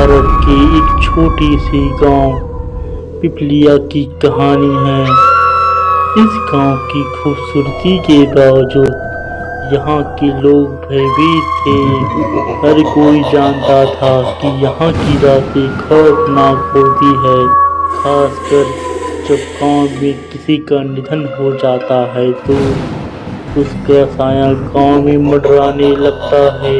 भारत की एक छोटी सी गांव पिपलिया की कहानी है। इस गांव की खूबसूरती के बावजूद यहाँ के लोग भयभीत थे। हर कोई जानता था कि यहाँ की रातें खौफनाक होती है, खासकर जब गांव में किसी का निधन हो जाता है तो उसका साया गांव में मंडराने लगता है।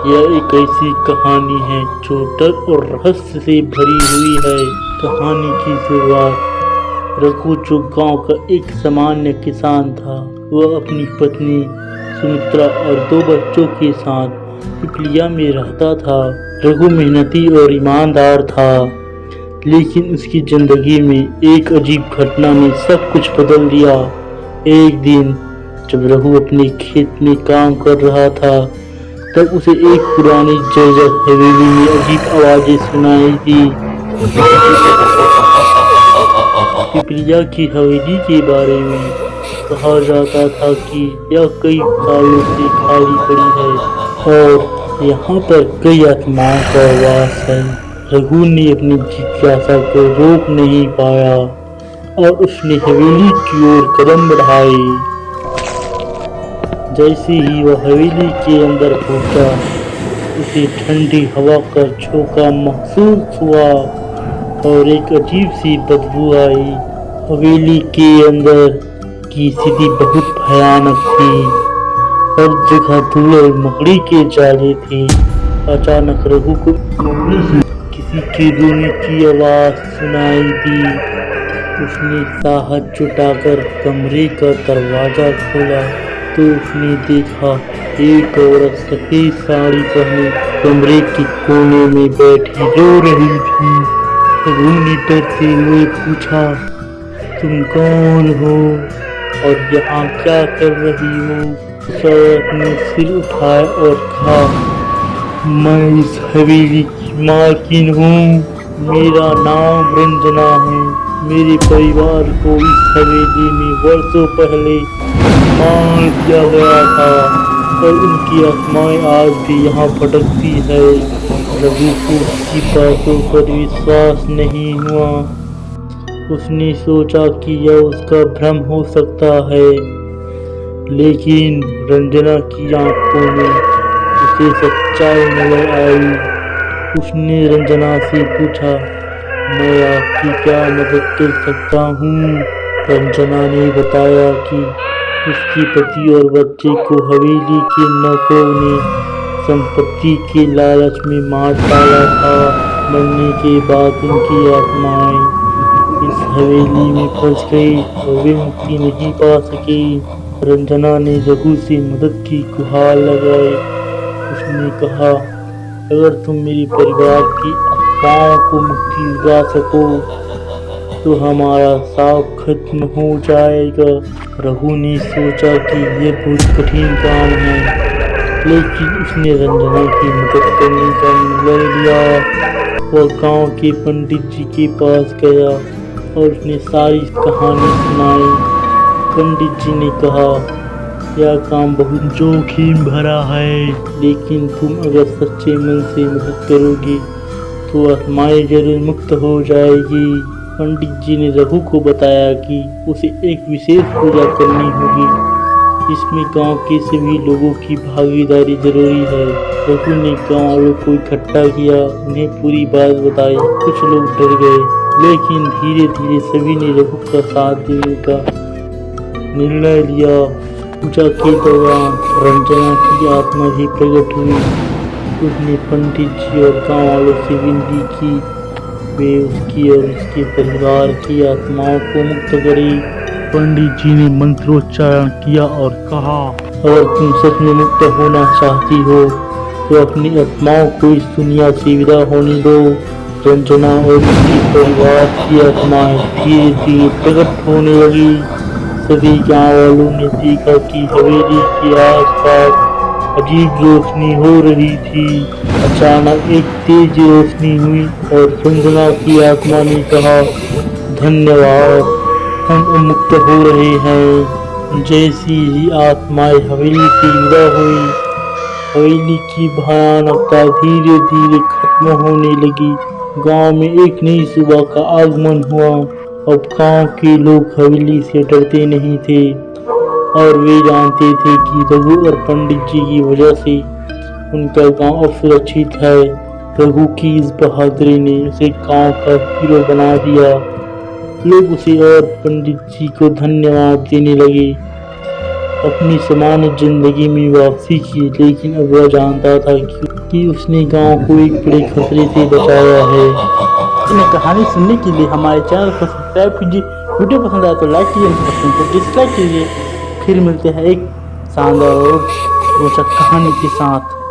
यह एक ऐसी कहानी है जो डर और रहस्य से भरी हुई है। कहानी की शुरुआत रघु, जो गांव का एक सामान्य किसान था, वह अपनी पत्नी सुमित्रा और 2 बच्चों के साथ पिपलिया में रहता था। रघु मेहनती और ईमानदार था, लेकिन उसकी जिंदगी में एक अजीब घटना ने सब कुछ बदल दिया। एक दिन जब रघु अपने खेत में काम कर रहा था, तब उसे एक पुरानी जर्जर हवेली में अजीब आवाजें सुनाई दी। पिपलिया की हवेली के बारे में कहा जाता था कि यह कई सालों से खाली पड़ी है और यहाँ पर कई आत्माओं का वास है। रघु ने अपनी जिज्ञासा को रोक नहीं पाया और उसने हवेली की ओर कदम बढ़ाए। जैसे ही वह हवेली के अंदर पहुंचा, उसे ठंडी हवा का झोंका महसूस हुआ और एक अजीब सी बदबू आई। हवेली के अंदर की स्थिति बहुत भयानक थी। हर जगह धूल और मकड़ी के जाले थे। अचानक रघु को किसी के रोने की आवाज सुनाई दी। उसने साहस जुटाकर कमरे का दरवाजा खोला तो उसने देखा एक औरत सफेद साड़ी पहने कमरे के कोने में बैठी रो रही थी। रघु ने डरते हुए पूछा, तुम कौन हो और यहाँ क्या कर रही हो? उस औरत ने सिर उठाया और कहा, मैं इस हवेली की मालकिन हूँ। मेरा नाम रंजना है। मेरे परिवार को इस हवेली में वर्षों पहले मार दिया गया था और उनकी आत्माएं आज भी यहाँ भटकती है। रघु को उसकी बातों पर विश्वास नहीं हुआ। उसने सोचा कि यह उसका भ्रम हो सकता है, लेकिन रंजना की आंखों में उसे सच्चाई नजर आई। उसने रंजना से पूछा, मैं आपकी क्या मदद कर सकता हूँ? रंजना ने बताया कि उसके पति और बच्चे को हवेली के नौकरों ने संपत्ति के लालच में मार डाला था। मरने के बाद उनकी आत्माएं इस हवेली में फंस गई और वे मुक्ति नहीं पा सकी। रंजना ने रघु से मदद की गुहार लगाई। उसने कहा, अगर तुम मेरे परिवार की आत्माओं को मुक्ति दिला सको तो हमारा साथ खत्म हो जाएगा। रघु ने सोचा कि यह बहुत कठिन काम है, लेकिन उसने रंजना की मदद करने का निर्णय लिया। वह गांव के पंडित जी के पास गया और उसने सारी कहानी सुनाई। पंडित जी ने कहा, यह काम बहुत जोखिम भरा है, लेकिन तुम अगर सच्चे मन से मदद करोगे तो आत्माएं जरूर मुक्त हो जाएगी। पंडित जी ने रघु को बताया कि उसे एक विशेष पूजा करनी होगी, जिसमें गांव के सभी लोगों की भागीदारी जरूरी है। रघु ने गांव वालों को इकट्ठा किया, उन्हें पूरी बात बताई। कुछ लोग डर गए, लेकिन धीरे धीरे सभी ने रघु का साथ देने का निर्णय लिया। पूजा के दौरान रंजना की आत्मा भी प्रकट हुई। उसने पंडित जी और गांव वालों से विनती की वे उसकी और उसके परिवार की आत्माओं को मुक्त करें। पंडित जी ने मंत्रोच्चारण किया और कहा, अगर तुम सच में मुक्त होना चाहती हो तो अपनी आत्माओं को इस दुनिया से विदा होने दो। रंजना और उसके परिवार की आत्माएं धीरे धीरे प्रकट होने लगी। सभी गाँव वालों ने देखा कि हवेली के आसपास अजीब रोशनी हो रही थी। अचानक एक तेज रोशनी हुई और रंजना की आत्मा ने कहा, धन्यवाद, हम मुक्त हो रहे हैं। जैसी ही आत्माएं हवेली से विदा हुई, हवेली की भयानकता धीरे धीरे खत्म होने लगी। गांव में एक नई सुबह का आगमन हुआ। अब गांव के लोग हवेली से डरते नहीं थे और वे जानते थे कि रघु और पंडित जी की वजह से उनका गांव अब सुरक्षित है। रघु की इस बहादुरी ने उसे गांव का हीरो बना दिया। लोग उसे और पंडित जी को धन्यवाद देने लगे। अपनी सामान्य जिंदगी में वापसी की, लेकिन अब वह जानता था कि उसने गांव को एक बड़े खतरे से बचाया है। इन कहानी सुनने के लिए हमारे चैनल को सब्सक्राइब कीजिए। वीडियो पसंद आए तो लाइक कीजिए, डिसलाइक कीजिए। फिर मिलते हैं एक शानदार और रोचक कहानी के साथ।